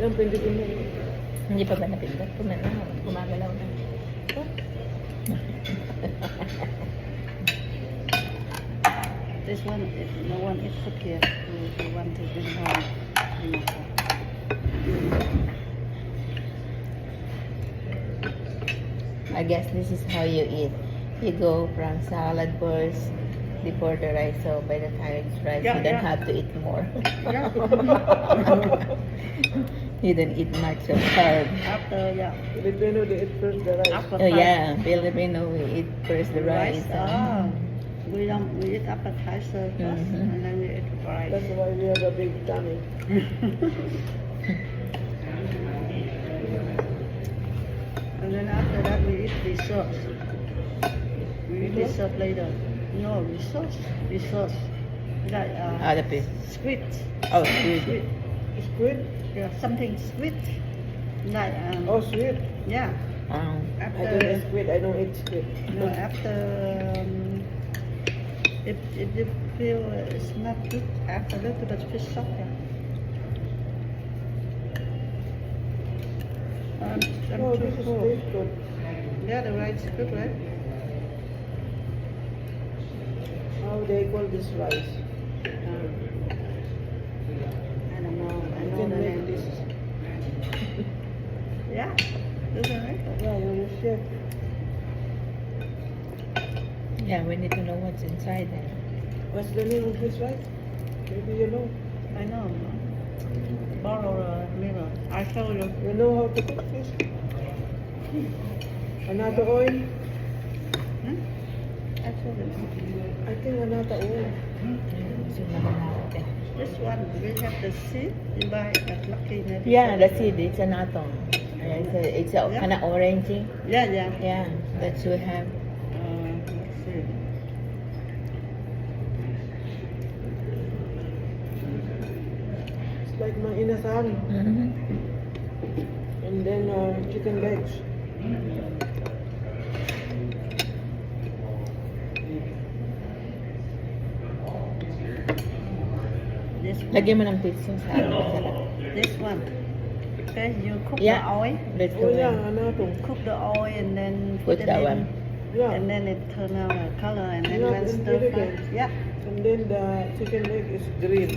Yung pindutin mo. Hindi pa ba napindot? Gumagalaw na. This one, no one is put here. You want to bring home. I guess this is how you eat. You go from salad first before the rice, so by the time it's rice, Yeah, you don't yeah. have to eat more. Yeah. You don't eat much of carb. After, yeah. Filipino, they eat first the rice. After Oh yeah, Filipino, we eat first the rice. Oh, we eat appetizer first, Mhm. and then we eat rice. That's why we have a big tummy. And then after that we eat dessert. We eat dessert later. No, dessert. Like Other piece. sweet. Oh, sweet. Sweet. Squid? Yeah, something sweet. Like Oh, sweet. yeah. Um, I don't After eat squid. I don't eat squid. no, after if you feel it's not good, after a little bit fish sauce. I'm Oh, too this is full. tastes good. Yeah, the rice is good, right? How they call this rice? I don't know. I You know can the make name. this. Yeah, isn't it? Yeah, you're a chef. yeah, we need to know what's inside there. What's the name of this rice? Maybe you know. I know. Borrow a mirror. I show you. You know how to cook this? Another oil? Hmm? I show you. I think another oil. So, natin. This one, we have the seed. You buy at Lucky Medical. Yeah, the seed, it's an atom. It's a Yeah. kind of orangey. Yeah, yeah. Yeah, that's we have. Let's see. It's like my inasal. Mm-hmm. And then chicken legs. This one. Lagyan mo ng pizza sa sarap. This one. Okay, you cook Yeah. the oil. Let's Oh go yeah, in. another. Cook the oil and then Put it that in. one. Yeah. And then it turn out a color and then Yeah, when and stir put it fry. in. Yeah. And then the chicken leg is green.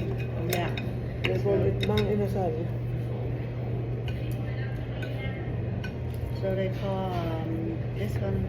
Yeah. They call it mang inasal. So they call this one